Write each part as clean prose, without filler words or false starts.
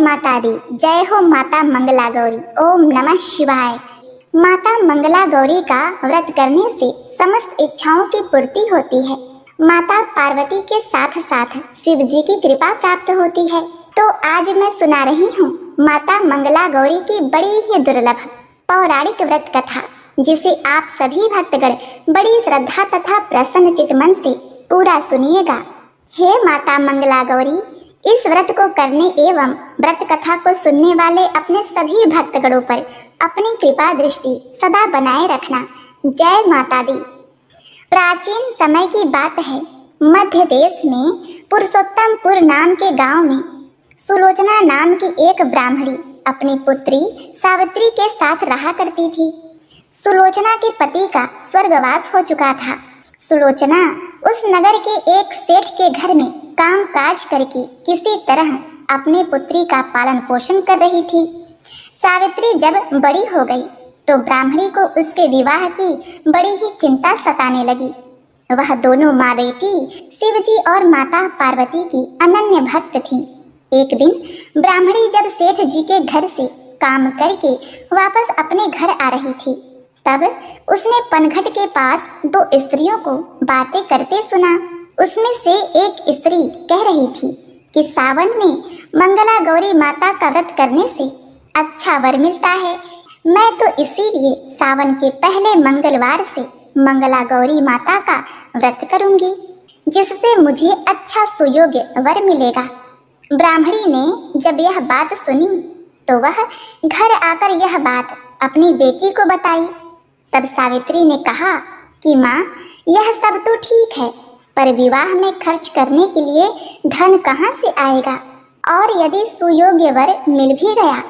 माता दी, जय हो माता मंगला गौरी। ओम नमः शिवाय। माता मंगला गौरी का व्रत करने से समस्त इच्छाओं की पूर्ति होती है। माता पार्वती के साथ साथ शिव जी की कृपा प्राप्त होती है। तो आज मैं सुना रही हूँ माता मंगला गौरी की बड़ी ही दुर्लभ पौराणिक व्रत कथा, जिसे आप सभी भक्तगण बड़ी श्रद्धा तथा प्रसन्न चित्त मन से पूरा सुनिएगा। हे माता मंगला गौरी, इस व्रत को करने एवं व्रत कथा को सुनने वाले अपने सभी भक्तगणों पर अपनी कृपा दृष्टि सदा बनाए रखना। जय माता दी। प्राचीन समय की बात है, मध्य देश में पुरुषोत्तमपुर नाम के गांव में सुलोचना नाम की एक ब्राह्मणी अपनी पुत्री सावित्री के साथ रहा करती थी। सुलोचना के पति का स्वर्गवास हो चुका था। सुलोचना उस नगर के एक सेठ के घर में काम काज करके किसी तरह अपनी पुत्री का पालन पोषण कर रही थी। सावित्री जब बड़ी हो गई तो ब्राह्मणी को उसके विवाह की बड़ी ही चिंता सताने लगी। वह दोनों माँ बेटी शिव जी और माता पार्वती की अनन्य भक्त थी। एक दिन ब्राह्मणी जब सेठ जी के घर से काम करके वापस अपने घर आ रही थी, तब उसने पनघट के पास दो स्त्रियों को बातें करते सुना। उसमें से एक स्त्री कह रही थी कि सावन में मंगला गौरी माता का व्रत करने से अच्छा वर मिलता है। मैं तो इसीलिए सावन के पहले मंगलवार से मंगला गौरी माता का व्रत करूंगी, जिससे मुझे अच्छा सुयोग्य वर मिलेगा। ब्राह्मणी ने जब यह बात सुनी तो वह घर आकर यह बात अपनी बेटी को बताई। तब सावित्री ने कहा कि माँ, यह सब तो ठीक है, पर विवाह में खर्च करने के लिए धन कहाँ से आएगा? और यदि सुयोग्य वर मिल भी गया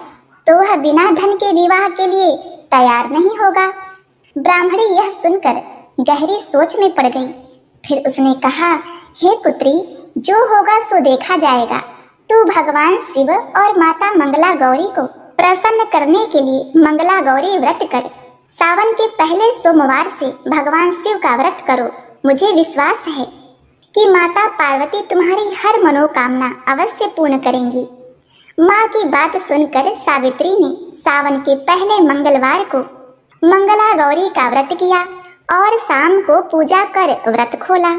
तो वह बिना धन के विवाह के लिए तैयार नहीं होगा। ब्राह्मणी यह सुनकर गहरी सोच में पड़ गई। फिर उसने कहा, हे पुत्री, जो होगा सो देखा जाएगा। तू भगवान शिव और माता मंगला गौरी को प्रसन्न करने के लिए मंगला गौरी व्रत कर। सावन के पहले सोमवार से भगवान शिव का व्रत करो। मुझे विश्वास है कि माता पार्वती तुम्हारी हर मनोकामना अवश्य पूर्ण करेंगी। माँ की बात सुनकर सावित्री ने सावन के पहले मंगलवार को मंगला गौरी का व्रत किया और शाम को पूजा कर व्रत खोला।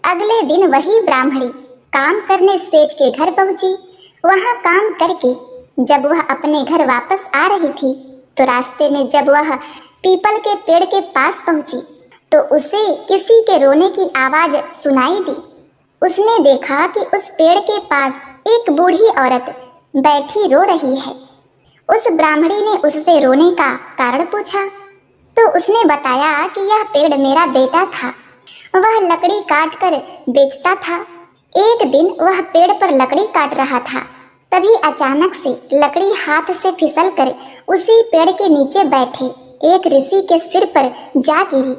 अगले दिन वही ब्राह्मणी काम करने सेठ के घर पहुंची। वहां काम करके जब वह अपने घर वापस आ रही थी तो रास्ते में जब वह पीपल के पेड़ के पास पहुंची तो उसे किसी के रोने की आवाज सुनाई दी। उसने देखा कि उस पेड़ के पास एक बूढ़ी औरत बैठी रो रही है। उस ब्राह्मणी ने उससे रोने का कारण पूछा तो उसने बताया कि यह पेड़ मेरा बेटा था, वह लकड़ी काट कर बेचता था। एक दिन वह पेड़ पर लकड़ी काट रहा था, तभी अचानक से लकड़ी हाथ से फिसल कर उसी पेड़ के नीचे बैठे एक ऋषि के सिर पर जा गिरी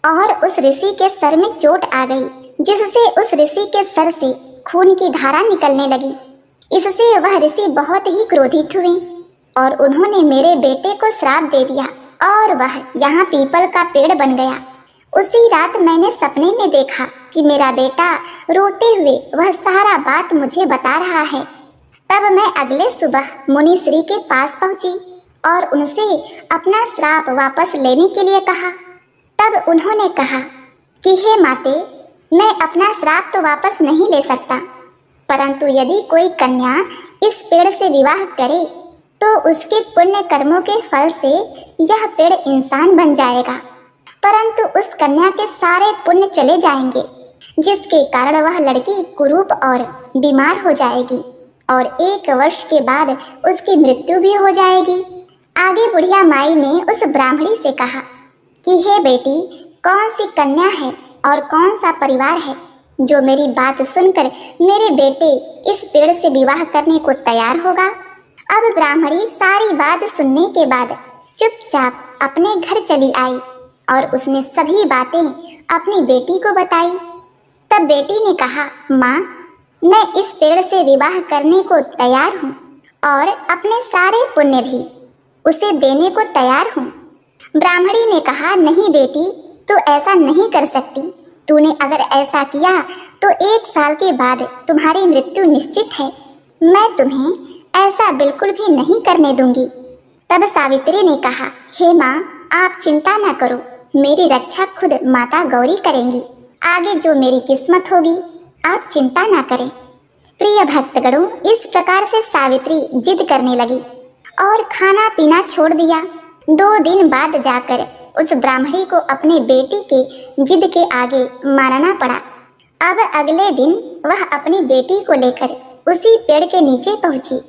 और उस ऋषि के सर में चोट आ गई, जिससे उस ऋषि के सर से खून की धारा निकलने लगी। इससे वह ऋषि बहुत ही क्रोधित हुए और उन्होंने मेरे बेटे को श्राप दे दिया और वह यहाँ पीपल का पेड़ बन गया। उसी रात मैंने सपने में देखा कि मेरा बेटा रोते हुए वह सारा बात मुझे बता रहा है। तब मैं अगले सुबह मुनि श्री के पास पहुंची और उनसे अपना श्राप वापस लेने के लिए कहा। तब उन्होंने कहा कि हे माते, मैं अपना श्राप तो वापस नहीं ले सकता, परंतु यदि कोई कन्या इस पेड़ से विवाह करे तो उसके पुण्य कर्मों के फल से यह पेड़ इंसान बन जाएगा, परंतु उस कन्या के सारे पुण्य चले जाएंगे, जिसके कारण वह लड़की कुरूप और बीमार हो जाएगी और 1 वर्ष के बाद उसकी मृत्यु भी हो जाएगी। आगे बुढ़िया माई ने उस ब्राह्मणी से कहा कि हे बेटी, कौन सी कन्या है और कौन सा परिवार है जो मेरी बात सुनकर मेरे बेटे इस पेड़ से विवाह करने को तैयार होगा? अब ब्राह्मणी सारी बात सुनने के बाद चुपचाप अपने घर चली आई और उसने सभी बातें अपनी बेटी को बताई। तब बेटी ने कहा, माँ, मैं इस पेड़ से विवाह करने को तैयार हूँ और अपने सारे पुण्य भी उसे देने को तैयार हूँ। ब्राह्मणी ने कहा, नहीं बेटी, तू ऐसा नहीं कर सकती। तूने अगर ऐसा किया तो 1 साल के बाद तुम्हारी मृत्यु निश्चित है। मैं तुम्हें ऐसा बिल्कुल भी नहीं करने दूंगी। तब सावित्री ने कहा, हे माँ, आप चिंता न करो, मेरी रक्षा खुद माता गौरी करेंगी। आगे जो मेरी किस्मत होगी, आप चिंता न करें। प्रिय भक्तगणों, इस प्रकार से सावित्री जिद करने लगी और खाना पीना छोड़ दिया। 2 दिन बाद जाकर उस ब्राह्मणी को अपनी बेटी के जिद के आगे मानना पड़ा। अब अगले दिन वह अपनी बेटी को लेकर उसी पेड़ के नीचे पहुंची।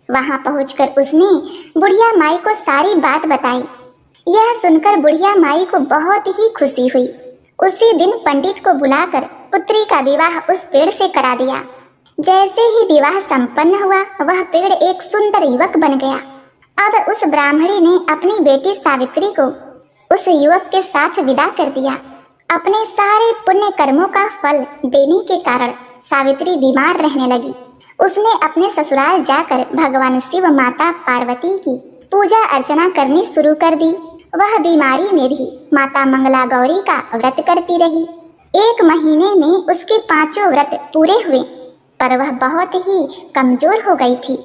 वहां पहुंचकर उसने बुढ़िया माई को सारी बात बताई। यह सुनकर बुढ़िया माई को बहुत ही खुशी हुई। उसी दिन पंडित को बुलाकर पुत्री का विवाह उस पेड़ से करा दिया। जैसे ही विवाह संपन्न हुआ, वह पेड़ एक सुंदर युवक बन गया। अब उस ब्राह्मणी ने अपनी बेटी सावित्री को उस युवक के साथ विदा कर दिया। अपने सारे पुण्य कर्मों का फल देने के कारण सावित्री बीमार रहने लगी। उसने अपने ससुराल जाकर भगवान शिव, माता पार्वती की पूजा अर्चना करनी शुरू कर दी। वह बीमारी में भी माता मंगला गौरी का व्रत करती रही। 1 महीने में उसके 5 व्रत पूरे हुए, पर वह बहुत ही कमजोर हो गई थी।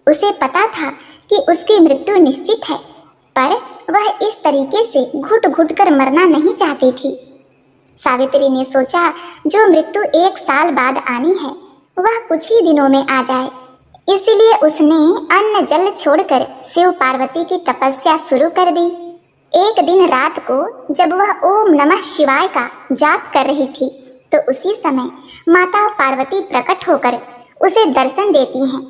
उसे पता था कि उसकी मृत्यु निश्चित है, पर वह इस तरीके से घुट घुट कर मरना नहीं चाहती थी। सावित्री ने सोचा, जो मृत्यु 1 साल बाद आनी है, वह कुछ ही दिनों में आ जाए। इसलिए उसने अन्न जल छोड़कर शिव पार्वती की तपस्या शुरू कर दी। एक दिन रात को जब वह ओम नमः शिवाय का जाप कर रही थी, तो उसी समय माता पार्वती प्रकट होकर उसे दर्शन देती हैं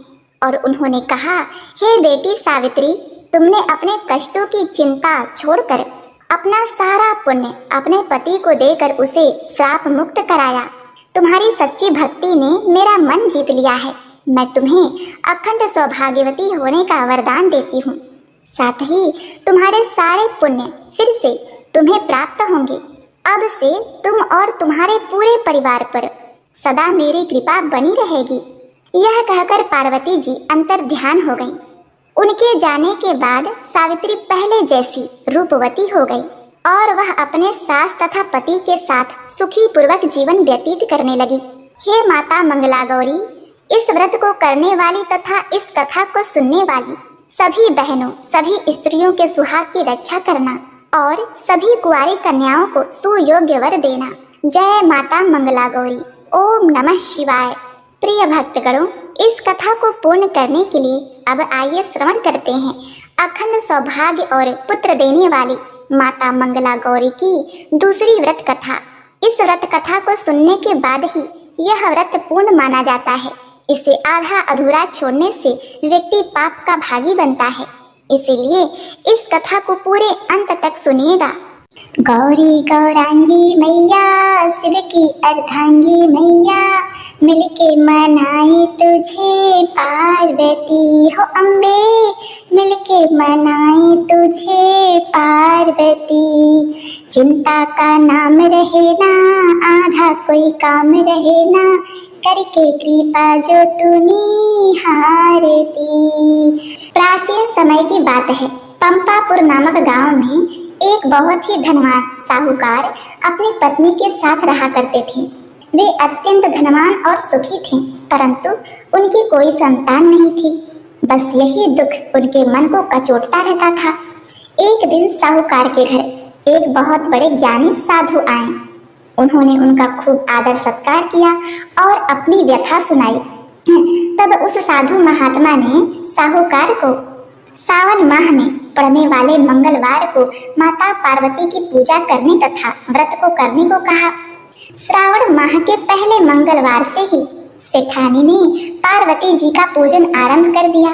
और उन्होंने कहा, हे बेटी सावित्री, तुमने अपने कष्टों की चिंता छोड़कर अपना सारा पुण्य अपने पति को देकर उसे श्राप मुक्त कराया। तुम्हारी सच्ची भक्ति ने मेरा मन जीत लिया है। मैं तुम्हें अखंड सौभाग्यवती होने का वरदान देती हूँ। साथ ही तुम्हारे सारे पुण्य फिर से तुम्हें प्राप्त होंगे। अब से तुम और तुम्हारे पूरे परिवार पर सदा मेरी कृपा बनी रहेगी। यह कहकर पार्वती जी अंतर ध्यान हो गईं। उनके जाने के बाद सावित्री पहले जैसी रूपवती हो गई और वह अपने सास तथा पति के साथ सुखी पूर्वक जीवन व्यतीत करने लगी। हे माता मंगला गौरी, इस व्रत को करने वाली तथा इस कथा को सुनने वाली सभी बहनों, सभी स्त्रियों के सुहाग की रक्षा करना और सभी कुंवारी कन्याओं को सुयोग्य वर देना। जय माता मंगला गौरी। ओम नमः शिवाय। प्रिय भक्तगणों, इस कथा को पूर्ण करने के लिए अब आइए श्रवण करते हैं अखंड सौभाग्य और पुत्र देने वाली माता मंगला गौरी की दूसरी व्रत कथा। इस व्रत कथा को सुनने के बाद ही यह व्रत पूर्ण माना जाता है। इसे आधा अधूरा छोड़ने से व्यक्ति पाप का भागी बनता है। इसीलिए इस कथा को पूरे अंत तक सुनिएगा। गौरी गौरांगी मैया, शिव की अर्धांगी मैया, मिलके मनाए तुझे पार्वती हो अम्बे, मिलके मनाए तुझे पार्वती। चिंता का नाम रहे ना, आधा कोई काम रहे ना, करके कृपा जो तूने हारती। प्राचीन समय की बात है। पंपापुर नामक गांव में एक बहुत ही धनवान साहूकार अपनी पत्नी के साथ रहा करते थे। वे अत्यंत धनवान और सुखी थे, परंतु उनकी कोई संतान नहीं थी। बस यही दुख उनके मन को कचोटता रहता था। एक दिन साहूकार के घर एक बहुत बड़े ज्ञानी साधु आए। उन्होंने उनका खूब आदर सत्कार किया और अपनी व्यथा सुनाई। तब उस साधु महात्मा ने साहूकार को सावन माह में पड़ने वाले मंगलवार को माता पार्वती की पूजा करने तथा व्रत को करने को कहा। श्रावण माह के पहले मंगलवार से ही सेठानी ने पार्वती जी का पूजन आरंभ कर दिया।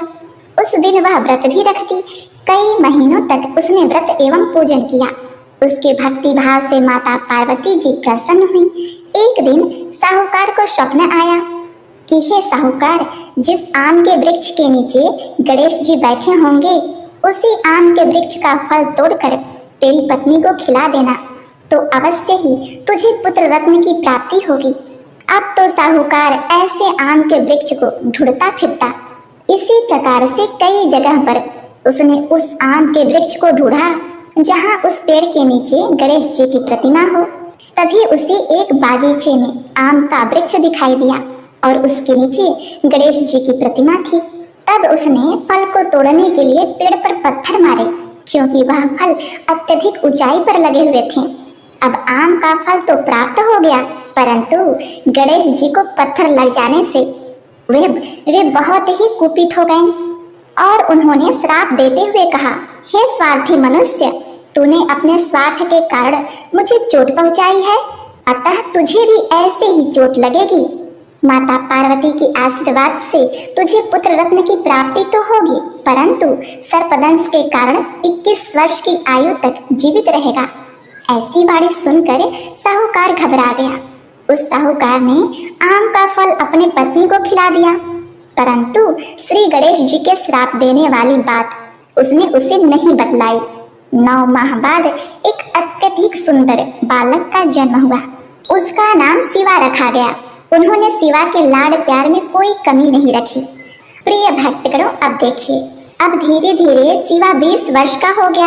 उस दिन वह व्रत भी रखती। कई महीनों तक उसने व्रत एवं पूजन किया। उसके भक्ति भाव से माता पार्वती जी प्रसन्न हुई। एक दिन साहूकार को स्वप्न आया कि हे साहूकार, जिस आम के वृक्ष के नीचे गणेश जी बैठे होंगे, उसी आम के वृक्ष का फल तोड़कर तेरी पत्नी को खिला देना, तो अवश्य ही तुझे पुत्र रत्न की प्राप्ति होगी। अब तो साहूकार ऐसे आम के वृक्ष को ढूंढता फिरता। इसी प्रकार से कई जगह पर उसने उस आम के वृक्ष को ढूंढा जहाँ उस पेड़ के नीचे गणेश जी की प्रतिमा हो। तभी उसे एक बागीचे में आम का वृक्ष दिखाई दिया और उसके नीचे गणेश जी की प्रतिमा थी। तब तब उसने फल को तोड़ने के लिए पेड़ पर पत्थर मारे, क्योंकि वह फल अत्यधिक ऊंचाई पर लगे हुए थे। अब आम का फल तो प्राप्त हो गया, परंतु गणेश जी को पत्थर लग जाने से वे बहुत ही कुपित हो गए और उन्होंने श्राप देते हुए कहा, हे स्वार्थी मनुष्य, तूने अपने स्वार्थ के कारण मुझे चोट पहुंचाई है, अतः तुझे भी ऐसे ही चोट लगेगी। माता पार्वती के आशीर्वाद से तुझे पुत्र रत्न की प्राप्ति तो होगी, परंतु सर्पदंश के कारण 21 वर्ष की आयु तक जीवित रहेगा। ऐसी बात सुनकर साहूकार घबरा गया। उस साहूकार ने आम का फल अपनी पत्नी को खिला दिया, परंतु श्री गणेश जी के श्राप देने वाली बात उसने उसे नहीं बतलाई। 9 माह बाद एक अत्यधिक सुंदर बालक का जन्म हुआ। उसका नाम शिवा रखा गया। उन्होंने शिवा के लाड प्यार में कोई कमी नहीं रखी। प्रिय भक्तगणों, अब देखिए, अब धीरे धीरे शिवा 20 वर्ष का हो गया।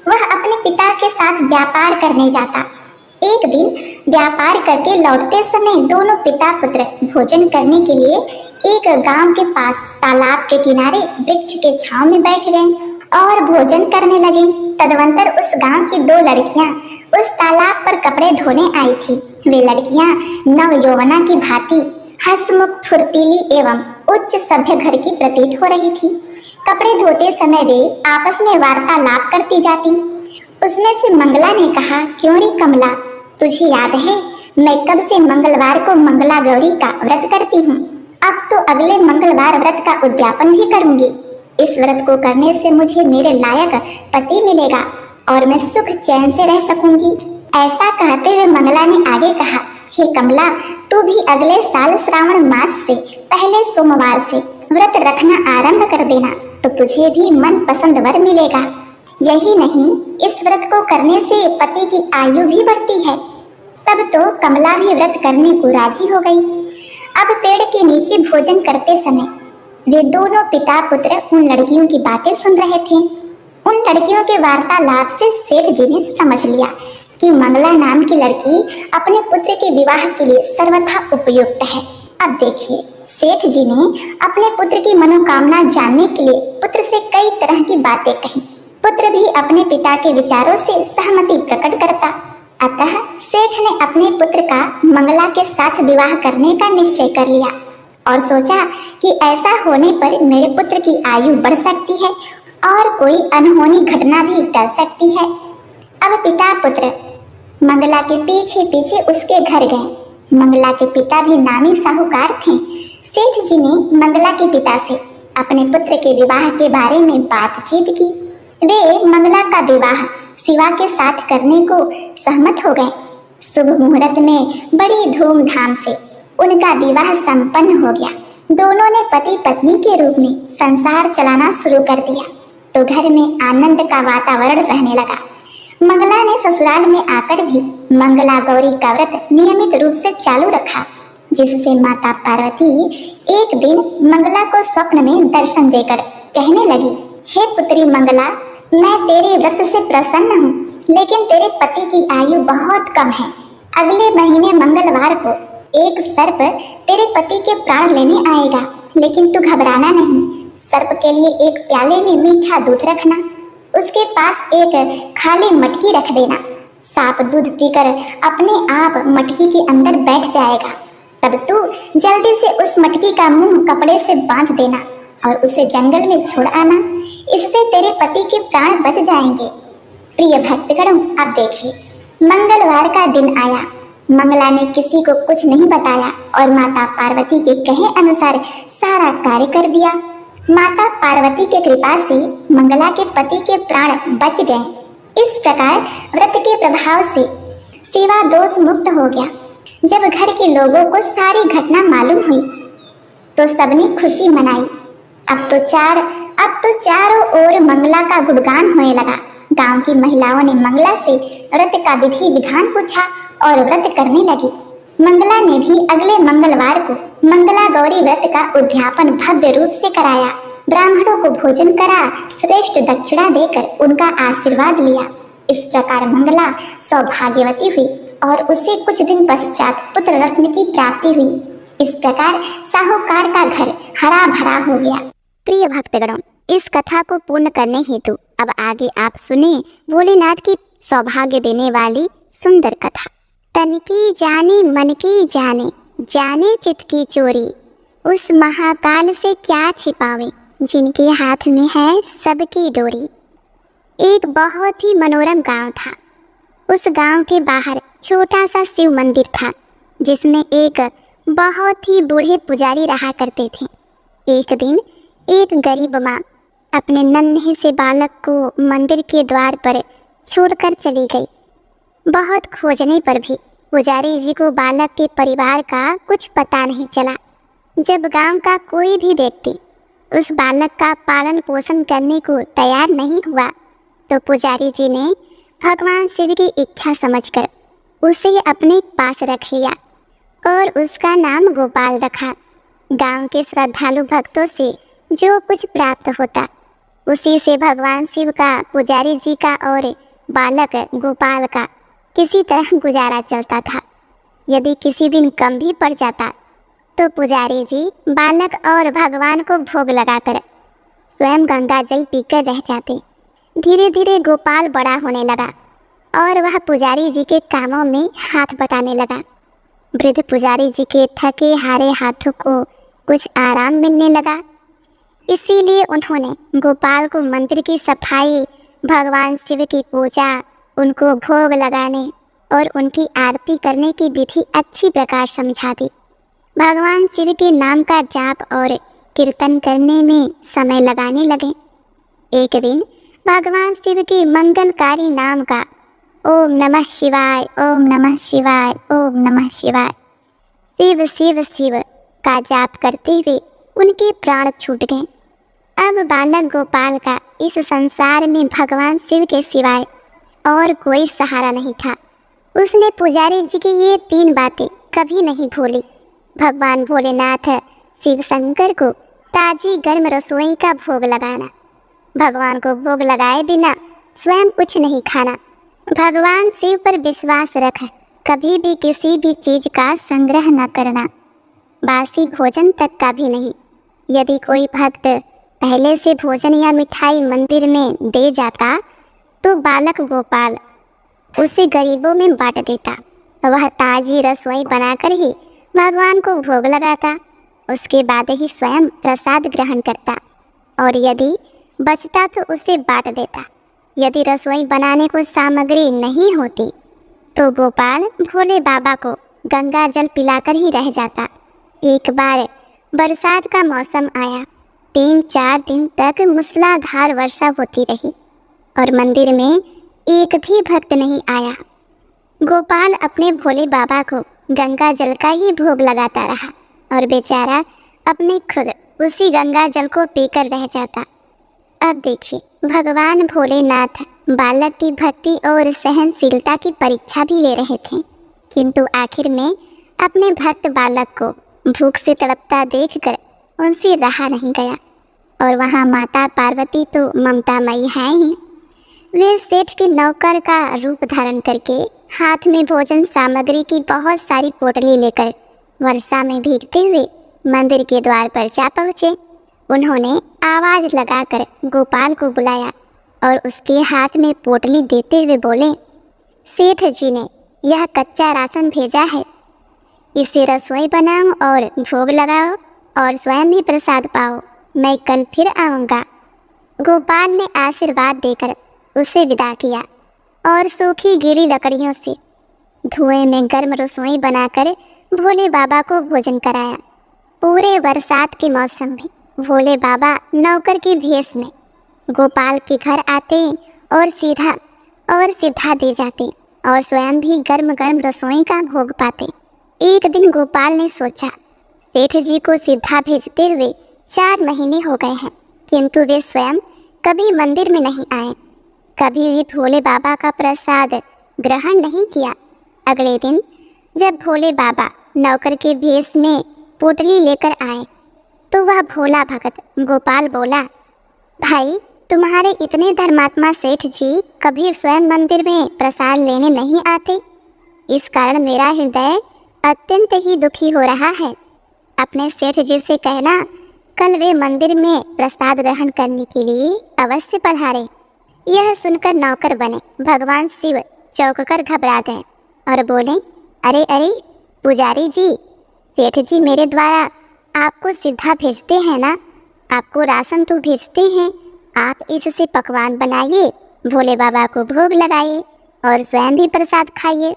वह अपने पिता के साथ व्यापार करने जाता। एक दिन व्यापार करके लौटते समय दोनों पिता पुत्र भोजन करने के लिए एक गांव के पास तालाब के किनारे वृक्ष के छांव में बैठ गए और भोजन करने लगे। तदवंतर उस गांव की 2 लड़कियां उस तालाब पर कपड़े धोने आई थी। वे लड़कियां नव यौवना की भांति हंसमुख, फुर्तीली एवं उच्च सभ्य घर की प्रतीत हो रही थी। कपड़े धोते समय वे आपस में वार्तालाप करती जाती। उसमें से मंगला ने कहा, क्यों रे कमला, तुझे याद है मैं कब से मंगलवार को मंगला गौरी का व्रत करती हूँ। अब तो अगले मंगलवार व्रत का उद्यापन भी करूंगी। इस व्रत को करने से मुझे मेरे लायक पति मिलेगा और मैं सुख चैन से रह सकूंगी। ऐसा कहते हुए मंगला ने आगे कहा, हे कमला, तू भी अगले साल श्रावण मास से पहले सोमवार से व्रत रखना आरंभ कर देना, तो तुझे भी मन पसंद वर मिलेगा। यही नहीं, इस व्रत को करने से पति की आयु भी बढ़ती है। तब तो कमला भी व्रत करने को राजी हो गई। अब पेड़ के नीचे भोजन करते समय वे दोनों पिता पुत्र उन लड़कियों की बातें सुन रहे थे। उन लड़कियों के वार्तालाप से सेठ जी ने समझ लिया कि मंगला नाम की लड़की अपने पुत्र के विवाह के लिए सर्वथा उपयुक्त है। अब देखिए, सेठ जी ने अपने पुत्र की मनोकामना जानने के लिए पुत्र से कई तरह की बातें कही। पुत्र भी अपने पिता के विचारों से सहमति प्रकट करता। अतः सेठ ने अपने पुत्र का मंगला के साथ विवाह करने का निश्चय कर लिया और सोचा कि ऐसा होने पर मेरे पुत्र की आयु बढ़ सकती है और कोई अनहोनी घटना भी टल सकती है। अब पिता पुत्र मंगला के पीछे पीछे उसके घर गए। मंगला के पिता भी नामी साहूकार थे। सेठ जी ने मंगला के पिता से अपने पुत्र के विवाह के बारे में बातचीत की। वे मंगला का विवाह शिवा के साथ करने को सहमत हो गए। शुभ मुहूर्त में बड़ी धूमधाम से उनका विवाह संपन्न हो गया। दोनों ने पति पत्नी के रूप में संसार चलाना शुरू कर दिया, तो घर में आनंद का वातावरण रहने लगा। मंगला ने ससुराल में आकर भी मंगला गौरी का व्रत नियमित रूप से चालू रखा, जिससे माता पार्वती एक दिन मंगला को स्वप्न में दर्शन देकर कहने लगी, हे पुत्री मंगला, मैं तेरे व्रत से प्रसन्न हूँ, लेकिन तेरे पति की आयु बहुत कम है। अगले महीने मंगलवार को एक सर्प तेरे पति के प्राण लेने आएगा, लेकिन तू घबराना नहीं। सर्प के लिए एक प्याले में मीठा दूध रखना, उसके पास एक खाली मटकी रख देना। सांप दूध पीकर अपने आप मटकी के अंदर बैठ जाएगा। तब तू जल्दी से उस मटकी का मुंह कपड़े से बांध देना और उसे जंगल में छोड़ आना। इससे तेरे पति के प्राण बच जाएंगे। प्रिय भक्तगणों, अब देखिए, मंगलवार का दिन आया। मंगला ने किसी को कुछ नहीं बताया और माता पार्वती के कहे अनुसार सारा कार्य कर दिया। माता पार्वती के कृपा से मंगला के पति के प्राण बच गए। इस प्रकार व्रत के प्रभाव से शिवा दोष मुक्त हो गया। जब घर के लोगों को सारी घटना मालूम हुई तो सबने खुशी मनाई। अब तो चारों ओर मंगला का गुणगान होने लगा। गांव की महिलाओं ने मंगला से व्रत का विधि विधान पूछा और व्रत करने लगी। मंगला ने भी अगले मंगलवार को मंगला गौरी व्रत का उद्यापन भव्य रूप से कराया। ब्राह्मणों को भोजन करा, श्रेष्ठ दक्षिणा देकर उनका आशीर्वाद लिया। इस प्रकार मंगला सौभाग्यवती हुई और उसे कुछ दिन पश्चात पुत्र रत्न की प्राप्ति हुई। इस प्रकार साहूकार का घर हरा भरा हो गया। प्रिय भक्तगणों, इस कथा को पूर्ण करने हेतु अब आगे आप सुने भोलेनाथ की सौभाग्य देने वाली सुंदर कथा। तन की जाने मन की जाने, जाने चित की चोरी, उस महाकाल से क्या छिपावे, जिनके हाथ में है सबकी डोरी। एक बहुत ही मनोरम गांव था। उस गांव के बाहर छोटा सा शिव मंदिर था, जिसमें एक बहुत ही बूढ़े पुजारी रहा करते थे। एक दिन एक गरीब माँ अपने नन्हे से बालक को मंदिर के द्वार पर छोड़कर चली गई। बहुत खोजने पर भी पुजारी जी को बालक के परिवार का कुछ पता नहीं चला। जब गांव का कोई भी व्यक्ति उस बालक का पालन पोषण करने को तैयार नहीं हुआ, तो पुजारी जी ने भगवान शिव की इच्छा समझकर उसे अपने पास रख लिया और उसका नाम गोपाल रखा। गांव के श्रद्धालु भक्तों से जो कुछ प्राप्त होता, उसी से भगवान शिव का, पुजारी जी का और बालक गोपाल का किसी तरह गुजारा चलता था। यदि किसी दिन कम भी पड़ जाता, तो पुजारी जी बालक और भगवान को भोग लगाकर स्वयं गंगा जल पीकर रह जाते। धीरे धीरे गोपाल बड़ा होने लगा और वह पुजारी जी के कामों में हाथ बटाने लगा। वृद्ध पुजारी जी के थके हारे हाथों को कुछ आराम मिलने लगा। इसीलिए उन्होंने गोपाल को मंदिर की सफाई, भगवान शिव की पूजा, उनको भोग लगाने और उनकी आरती करने की विधि अच्छी प्रकार समझा दी। भगवान शिव के नाम का जाप और कीर्तन करने में समय लगाने लगे। एक दिन भगवान शिव के मंगलकारी नाम का ओम नमः शिवाय, ओम नमः शिवाय, ओम नमः शिवाय, शिव शिव शिव का जाप करते हुए उनके प्राण छूट गए। अब बालक गोपाल का इस संसार में भगवान शिव के सिवाय और कोई सहारा नहीं था। उसने पुजारी जी की ये 3 बातें कभी नहीं भूली। भगवान भोलेनाथ शिव शंकर को ताजी गर्म रसोई का भोग लगाना, भगवान को भोग लगाए बिना स्वयं कुछ नहीं खाना, भगवान शिव पर विश्वास रख कभी भी किसी भी चीज का संग्रह न करना, बासी भोजन तक का भी नहीं। यदि कोई भक्त पहले से भोजन या मिठाई मंदिर में दे जाता, तो बालक गोपाल उसे गरीबों में बांट देता। वह ताजी रसोई बनाकर ही भगवान को भोग लगाता, उसके बाद ही स्वयं प्रसाद ग्रहण करता और यदि बचता तो उसे बांट देता। यदि रसोई बनाने को सामग्री नहीं होती, तो गोपाल भोले बाबा को गंगा जल पिलाकर ही रह जाता। एक बार बरसात का मौसम आया। 3-4 दिन तक मूसलाधार वर्षा होती रही और मंदिर में एक भी भक्त नहीं आया। गोपाल अपने भोले बाबा को गंगा जल का ही भोग लगाता रहा और बेचारा अपने खुद उसी गंगा जल को पीकर रह जाता। अब देखिए, भगवान भोलेनाथ बालक की भक्ति और सहनशीलता की परीक्षा भी ले रहे थे, किंतु आखिर में अपने भक्त बालक को भूख से तड़पता देखकर उनसे रहा नहीं गया। और वहाँ माता पार्वती तो ममतामयी है ही। वे सेठ के नौकर का रूप धारण करके हाथ में भोजन सामग्री की बहुत सारी पोटली लेकर वर्षा में भीगते हुए मंदिर के द्वार पर जा पहुँचे। उन्होंने आवाज़ लगाकर गोपाल को बुलाया और उसके हाथ में पोटली देते हुए बोले, सेठ जी ने यह कच्चा राशन भेजा है, इसे रसोई बनाओ और भोग लगाओ और स्वयं भी प्रसाद पाओ। मैं कल फिर आऊँगा। गोपाल ने आशीर्वाद देकर उसे विदा किया और सूखी गीली लकड़ियों से धुएं में गर्म रसोई बनाकर भोले बाबा को भोजन कराया। पूरे बरसात के मौसम में भोले बाबा नौकर के भेष में गोपाल के घर आते और सीधा दे जाते और स्वयं भी गर्म गर्म रसोई का भोग पाते। एक दिन गोपाल ने सोचा, सेठ जी को सीधा भेजते हुए 4 महीने हो गए हैं, किंतु वे स्वयं कभी मंदिर में नहीं आए, कभी भी भोले बाबा का प्रसाद ग्रहण नहीं किया। अगले दिन जब भोले बाबा नौकर के भेष में पोटली लेकर आए, तो वह भोला भगत गोपाल बोला, भाई तुम्हारे इतने धर्मात्मा सेठ जी कभी स्वयं मंदिर में प्रसाद लेने नहीं आते, इस कारण मेरा हृदय अत्यंत ही दुखी हो रहा है। अपने सेठ जी से कहना कल वे मंदिर में प्रसाद ग्रहण करने के लिए अवश्य पधारे। यह सुनकर नौकर बने भगवान शिव चौंक कर घबरा गए और बोले, अरे अरे पुजारी जी, सेठ जी मेरे द्वारा आपको सीधा भेजते हैं ना, आपको राशन तो भेजते हैं, आप इससे पकवान बनाइए, भोले बाबा को भोग लगाइए और स्वयं भी प्रसाद खाइए।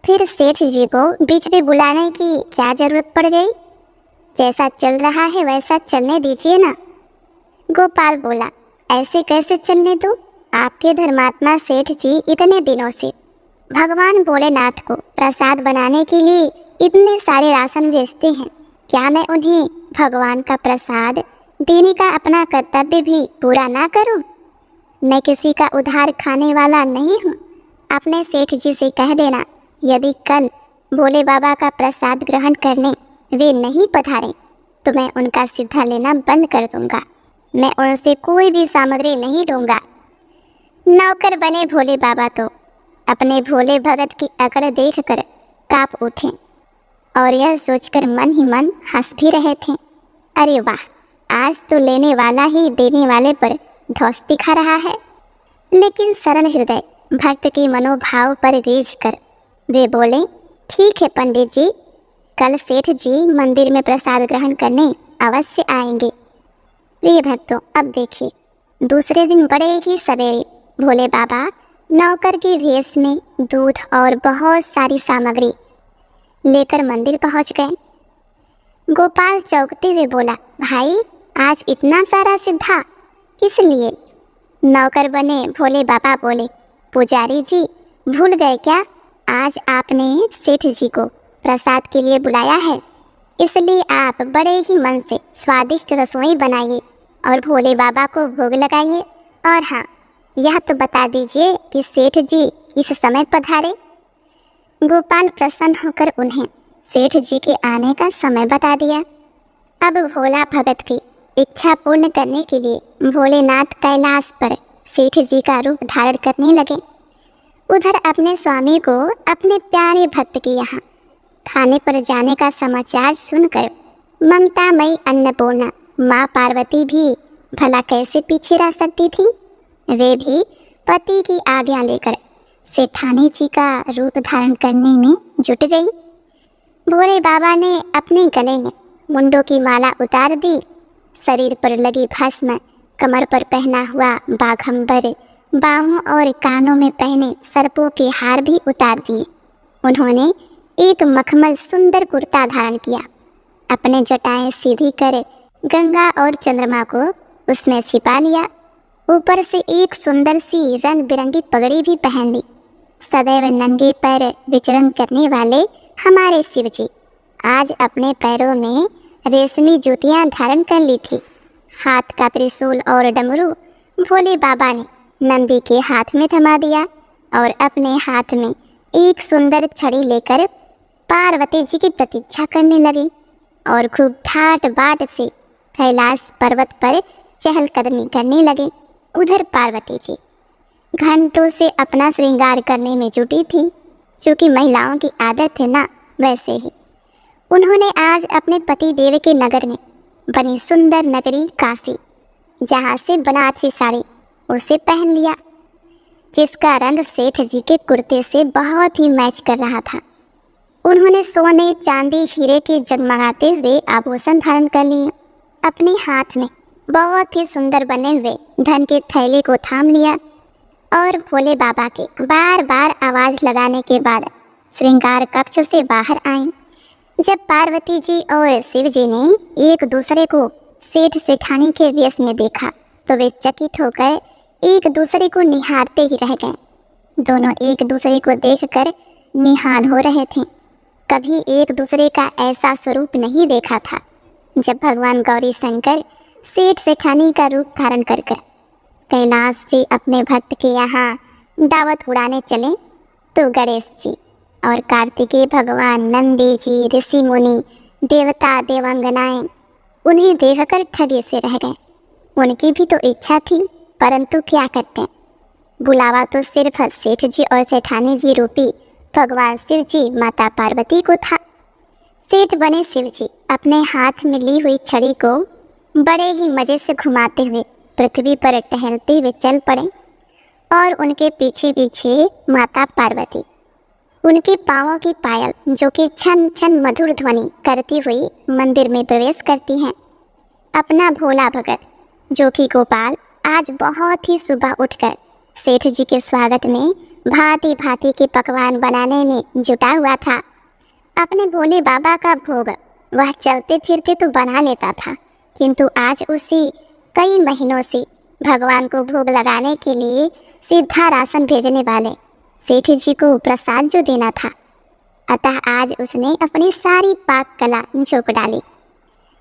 फिर सेठ जी को बीच में बुलाने की क्या जरूरत पड़ गई? जैसा चल रहा है वैसा चलने दीजिए ना। गोपाल बोला, ऐसे कैसे चलने दूं? आपके धर्मात्मा सेठ जी इतने दिनों से भगवान भोलेनाथ को प्रसाद बनाने के लिए इतने सारे राशन भेजते हैं, क्या मैं उन्हें भगवान का प्रसाद देने का अपना कर्तव्य भी पूरा ना करूं? मैं किसी का उधार खाने वाला नहीं हूं। अपने सेठ जी से कह देना, यदि कल भोले बाबा का प्रसाद ग्रहण करने वे नहीं पधारें तो मैं उनका सीधा लेना बंद कर दूंगा, मैं उनसे कोई भी सामग्री नहीं लूँगा। नौकर बने भोले बाबा तो अपने भोले भगत की अकड़ देखकर काँप उठे और यह सोचकर मन ही मन हंस भी रहे थे, अरे वाह, आज तो लेने वाला ही देने वाले पर धौंस दिखा रहा है। लेकिन सरल हृदय भक्त के मनोभाव पर रीझ कर वे बोले, ठीक है पंडित जी, कल सेठ जी मंदिर में प्रसाद ग्रहण करने अवश्य आएंगे। प्रिय भक्तों, अब देखिए, दूसरे दिन बड़े ही सवेरे भोले बाबा नौकर के भेष में दूध और बहुत सारी सामग्री लेकर मंदिर पहुंच गए। गोपाल चौंकते हुए बोला, भाई आज इतना सारा सिद्धा किस लिए? नौकर बने भोले बाबा बोले, पुजारी जी भूल गए क्या, आज आपने सेठ जी को प्रसाद के लिए बुलाया है, इसलिए आप बड़े ही मन से स्वादिष्ट रसोई बनाइए और भोले बाबा को भोग लगाइए। और हाँ, यह तो बता दीजिए कि सेठ जी किस समय पधारे। गोपाल प्रसन्न होकर उन्हें सेठ जी के आने का समय बता दिया। अब भोला भगत की इच्छा पूर्ण करने के लिए भोलेनाथ कैलाश पर सेठ जी का रूप धारण करने लगे। उधर अपने स्वामी को अपने प्यारे भक्त के यहाँ खाने पर जाने का समाचार सुनकर ममतामयी अन्नपूर्णा माँ पार्वती भी भला कैसे पीछे रह सकती थी। वे भी पति की आज्ञा लेकर सेठानी जी का रूप धारण करने में जुट गई। भोले बाबा ने अपने गले में मुंडों की माला उतार दी, शरीर पर लगी भस्म, कमर पर पहना हुआ बाघंबर, बाहों और कानों में पहने सर्पों के हार भी उतार दिए। उन्होंने एक मखमल सुंदर कुर्ता धारण किया, अपने जटाएं सीधी कर गंगा और चंद्रमा को उसमें छिपा लिया, ऊपर से एक सुंदर सी रंग बिरंगी पगड़ी भी पहन ली। सदैव नंगे पैर विचरण करने वाले हमारे शिव जी आज अपने पैरों में रेशमी जूतियां धारण कर ली थी। हाथ का त्रिशूल और डमरू भोले बाबा ने नंदी के हाथ में थमा दिया और अपने हाथ में एक सुंदर छड़ी लेकर पार्वती जी की प्रतीक्षा करने लगे और खूब ठाट बाट से कैलाश पर्वत पर चहलकदमी करने लगे। उधर पार्वती जी घंटों से अपना श्रृंगार करने में जुटी थी, क्योंकि महिलाओं की आदत है ना, वैसे ही उन्होंने आज अपने पति देव के नगर में बनी सुंदर नगरी काशी, जहाँ से बनारसी साड़ी उसे पहन लिया, जिसका रंग सेठ जी के कुर्ते से बहुत ही मैच कर रहा था। उन्होंने सोने चांदी हीरे के जगमगाते हुए आभूषण धारण कर लिए, अपने हाथ में बहुत ही सुंदर बने हुए धन के थैले को थाम लिया और भोले बाबा के बार बार आवाज़ लगाने के बाद श्रृंगार कक्ष से बाहर आए। जब पार्वती जी और शिव जी ने एक दूसरे को सेठ सेठानी के वेश में देखा तो वे चकित होकर एक दूसरे को निहारते ही रह गए। दोनों एक दूसरे को देखकर निहाल हो रहे थे। कभी एक दूसरे का ऐसा स्वरूप नहीं देखा था। जब भगवान गौरी शंकर सेठ सेठानी का रूप धारण कर कैलाश से अपने भक्त के यहाँ दावत उड़ाने चले तो गणेश जी और कार्तिकेय भगवान, नंदी जी, ऋषि मुनि, देवता देवांगनाएं उन्हें देखकर ठगे से रह गए। उनकी भी तो इच्छा थी, परंतु क्या करते, बुलावा तो सिर्फ सेठ जी और सेठानी जी रूपी भगवान शिव जी माता पार्वती को था। सेठ बने शिव जी अपने हाथ में ली हुई छड़ी को बड़े ही मज़े से घुमाते हुए पृथ्वी पर टहलते हुए चल पड़े और उनके पीछे पीछे माता पार्वती उनके पाँवों की पायल जो कि छन छन मधुर ध्वनि करती हुई मंदिर में प्रवेश करती हैं। अपना भोला भगत जो कि गोपाल आज बहुत ही सुबह उठकर सेठ जी के स्वागत में भांति भांति के पकवान बनाने में जुटा हुआ था। अपने भोले बाबा का भोग वह चलते फिरते तो बना लेता था, किंतु आज उसी कई महीनों से भगवान को भोग लगाने के लिए सीधा राशन भेजने वाले सेठ जी को प्रसाद जो देना था, अतः आज उसने अपनी सारी पाक कला झोंक डाली।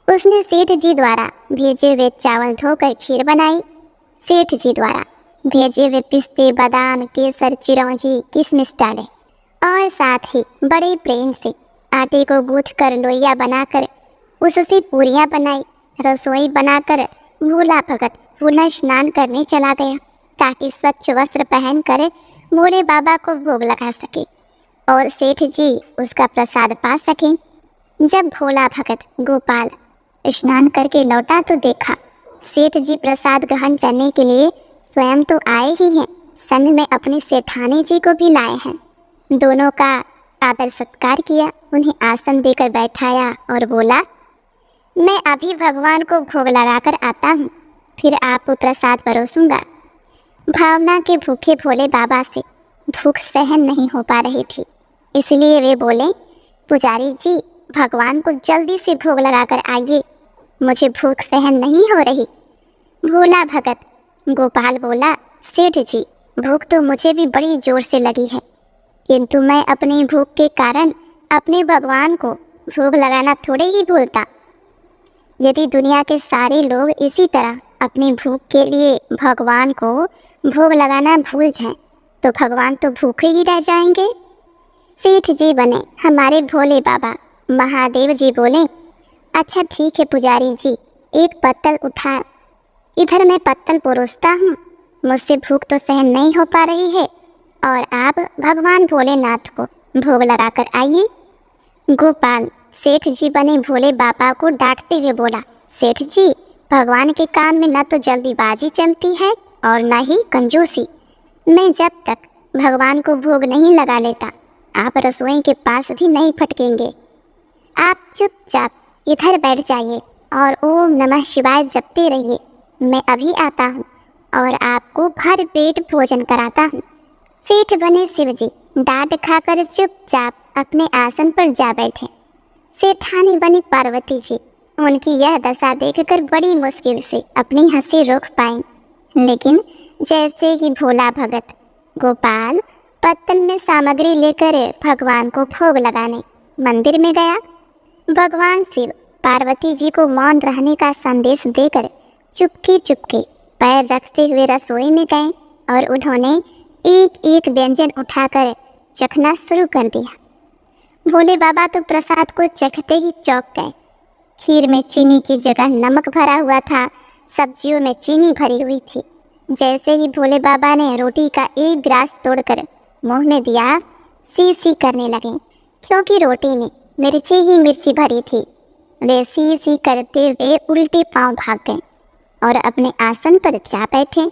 उसने सेठ जी द्वारा भेजे हुए चावल धोकर खीर बनाई, सेठ जी द्वारा भेजे हुए पिस्ते, बादाम, केसर, चिरौंजी, किशमिश डाले और साथ ही बड़े प्रेम से आटे को गूँथ कर लोइया बनाकर उससे पूरियाँ बनाई। रसोई बनाकर भोला भगत पुनः स्नान करने चला गया ताकि स्वच्छ वस्त्र पहनकर भोले बाबा को भोग लगा सके और सेठ जी उसका प्रसाद पा सकें। जब भोला भगत गोपाल स्नान करके लौटा तो देखा सेठ जी प्रसाद ग्रहण करने के लिए स्वयं तो आए ही हैं, संग में अपने सेठानी जी को भी लाए हैं। दोनों का आदर सत्कार किया, उन्हें आसन देकर बैठाया और बोला, मैं अभी भगवान को भोग लगाकर आता हूँ, फिर आपको प्रसाद परोसूंगा। भावना के भूखे भोले बाबा से भूख सहन नहीं हो पा रही थी, इसलिए वे बोले, पुजारी जी भगवान को जल्दी से भोग लगाकर आइए, मुझे भूख सहन नहीं हो रही। भोला भगत गोपाल बोला, सेठ जी भूख तो मुझे भी बड़ी जोर से लगी है, किंतु मैं अपनी भूख के कारण अपने भगवान को भोग लगाना थोड़े ही भूलता। यदि दुनिया के सारे लोग इसी तरह अपनी भूख के लिए भगवान को भोग लगाना भूल जाएं, तो भगवान तो भूखे ही रह जाएंगे। सेठ जी बने हमारे भोले बाबा महादेव जी बोले, अच्छा ठीक है पुजारी जी, एक पत्तल उठा, इधर मैं पत्तल परोसता हूँ, मुझसे भूख तो सहन नहीं हो पा रही है और आप भगवान भोलेनाथ को भोग लगाकर आइए। गोपाल सेठ जी बने भोले बाबा को डांटते हुए बोला, सेठ जी भगवान के काम में न तो जल्दीबाजी चलती है और न ही कंजूसी। मैं जब तक भगवान को भोग नहीं लगा लेता आप रसोई के पास भी नहीं फटकेंगे। आप चुपचाप इधर बैठ जाइए और ओम नमः शिवाय जपते रहिए, मैं अभी आता हूँ और आपको भर पेट भोजन कराता हूँ। सेठ बने शिव जी डांट खाकर चुपचाप अपने आसन पर जा बैठे। सेठानी बनी पार्वती जी उनकी यह दशा देखकर बड़ी मुश्किल से अपनी हंसी रोक पाई, लेकिन जैसे ही भोला भगत गोपाल पत्तल में सामग्री लेकर भगवान को भोग लगाने मंदिर में गया, भगवान शिव पार्वती जी को मौन रहने का संदेश देकर चुपके चुपके पैर रखते हुए रसोई में गए और उन्होंने एक एक व्यंजन उठाकर चखना शुरू कर दिया। भोले बाबा तो प्रसाद को चखते ही चौंक गए। खीर में चीनी की जगह नमक भरा हुआ था, सब्जियों में चीनी भरी हुई थी। जैसे ही भोले बाबा ने रोटी का एक ग्रास तोड़कर मुंह में दिया, सी सी करने लगे, क्योंकि रोटी में मिर्ची ही मिर्ची भरी थी। वे सी सी करते हुए उल्टे पांव भाग गए और अपने आसन पर जा बैठे।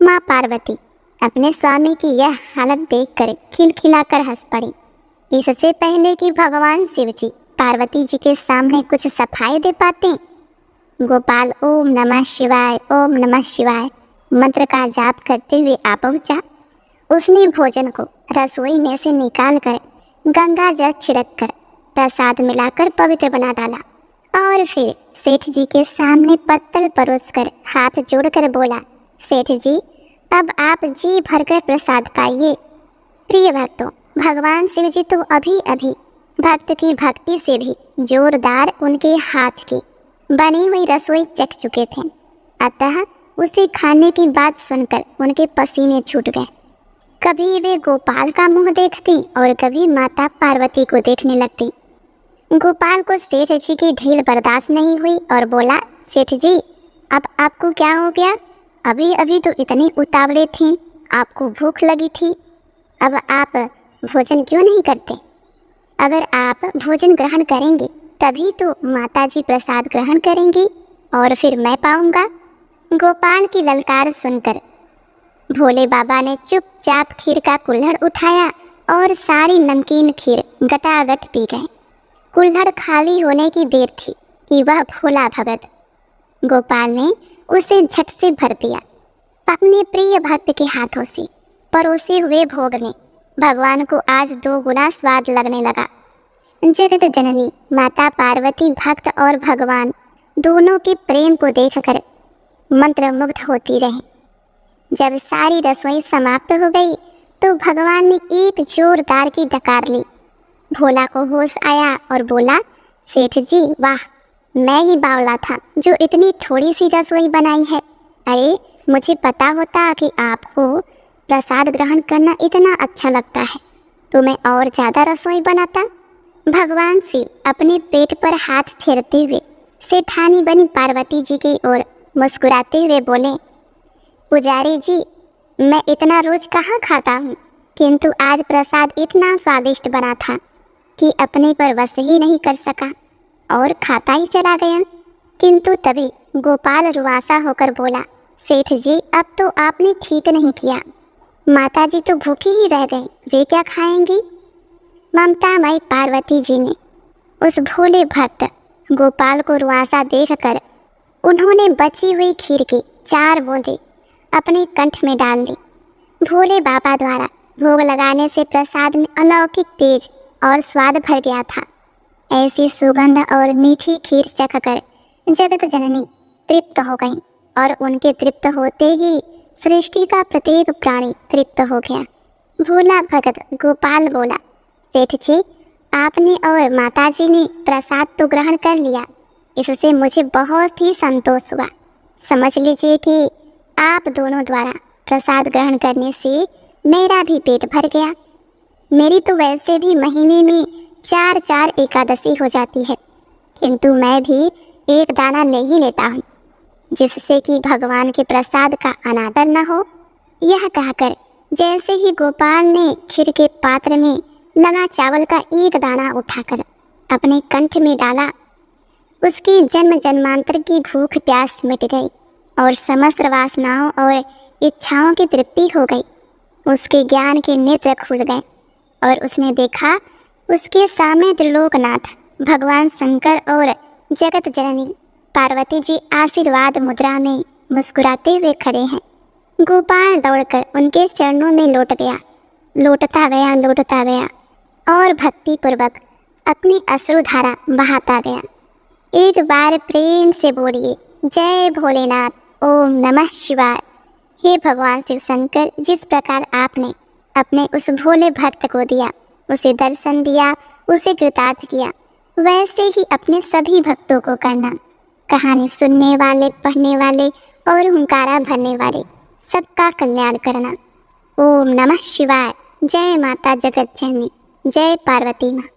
माँ पार्वती अपने स्वामी की यह हालत देखकर खिलखिलाकर हंस पड़ी। इससे पहले कि भगवान शिव जी पार्वती जी के सामने कुछ सफाई दे पाते, गोपाल ओम नमः शिवाय मंत्र का जाप करते हुए आ पहुँचा। उसने भोजन को रसोई में से निकालकर गंगा जल छिड़क कर प्रसाद मिलाकर पवित्र बना डाला और फिर सेठ जी के सामने पत्तल परोसकर हाथ जोड़कर बोला, सेठ जी अब आप जी भरकर प्रसाद पाइए। प्रिय भक्तों, भगवान शिव जी तो अभी अभी भक्त की भक्ति से भी जोरदार उनके हाथ की बनी हुई रसोई चख चुके थे, अतः उसे खाने की बात सुनकर उनके पसीने छूट गए। कभी वे गोपाल का मुंह देखती और कभी माता पार्वती को देखने लगती। गोपाल को सेठ जी की ढील बर्दाश्त नहीं हुई और बोला, सेठ जी अब आपको क्या हो गया? अभी अभी तो इतनी उतावले थी, आपको भूख लगी थी, अब आप भोजन क्यों नहीं करते? अगर आप भोजन ग्रहण करेंगे तभी तो माता जी प्रसाद ग्रहण करेंगी और फिर मैं पाऊंगा। गोपाल की ललकार सुनकर भोले बाबा ने चुपचाप खीर का कुल्हड़ उठाया और सारी नमकीन खीर गटागट पी गए। कुल्हड़ खाली होने की देर थी कि वह भोला भगत गोपाल ने उसे झट से भर दिया। अपने प्रिय भक्त के हाथों से परोसे हुए भोग में भगवान को आज 2 गुना स्वाद लगने लगा। जगत जननी माता पार्वती भक्त और भगवान दोनों के प्रेम को देखकर मंत्रमुग्ध होती रही। जब सारी रसोई समाप्त हो गई तो भगवान ने एक जोरदार की डकार ली। भोला को होश आया और बोला, सेठ जी वाह, मैं ही बावला था जो इतनी थोड़ी सी रसोई बनाई है। अरे मुझे पता होता कि आपको प्रसाद ग्रहण करना इतना अच्छा लगता है तो मैं और ज़्यादा रसोई बनाता। भगवान शिव अपने पेट पर हाथ फेरते हुए सेठानी बनी पार्वती जी की ओर मुस्कुराते हुए बोले, पुजारी जी मैं इतना रोज कहाँ खाता हूँ, किंतु आज प्रसाद इतना स्वादिष्ट बना था कि अपने पर वश ही नहीं कर सका और खाता ही चला गया। किंतु तभी गोपाल रुआसा होकर बोला, सेठ जी अब तो आपने ठीक नहीं किया, माता जी तो भूखी ही रह गई, वे क्या खाएंगी। ममतामयी पार्वती जी ने उस भोले भक्त गोपाल को रुआसा देखकर उन्होंने बची हुई खीर की 4 बूंदें अपने कंठ में डाल ली। भोले बाबा द्वारा भोग लगाने से प्रसाद में अलौकिक तेज और स्वाद भर गया था। ऐसी सुगंध और मीठी खीर चखकर जगत जननी तृप्त हो गई और उनके तृप्त होते ही सृष्टि का प्रत्येक प्राणी तृप्त हो गया। भोला भगत गोपाल बोला, सेठ जी आपने और माताजी ने प्रसाद तो ग्रहण कर लिया, इससे मुझे बहुत ही संतोष हुआ। समझ लीजिए कि आप दोनों द्वारा प्रसाद ग्रहण करने से मेरा भी पेट भर गया। मेरी तो वैसे भी महीने में 4 एकादशी हो जाती है, किंतु मैं भी एक दाना ले ही लेता हूँ, जिससे कि भगवान के प्रसाद का अनादर न हो। यह कहकर जैसे ही गोपाल ने खीर के पात्र में लगा चावल का एक दाना उठाकर अपने कंठ में डाला, उसकी जन्म जन्मांतर की भूख प्यास मिट गई और समस्त वासनाओं और इच्छाओं की तृप्ति हो गई। उसके ज्ञान के नेत्र खुल गए और उसने देखा उसके सामने त्रिलोकनाथ भगवान शंकर और जगत जननी पार्वती जी आशीर्वाद मुद्रा में मुस्कुराते हुए खड़े हैं। गोपाल दौड़कर उनके चरणों में लौटता गया और भक्तिपूर्वक अपनी अश्रुधारा बहाता गया। एक बार प्रेम से बोलिए, जय भोलेनाथ, ओम नमः शिवाय। हे भगवान शिव शंकर, जिस प्रकार आपने अपने उस भोले भक्त को दिया, उसे दर्शन दिया, उसे कृतार्थ किया, वैसे ही अपने सभी भक्तों को करना। कहानी सुनने वाले, पढ़ने वाले और हुंकारा भरने वाले सबका कल्याण करना। ओम नमः शिवाय। जय माता जगत जननी, जय पार्वती माँ।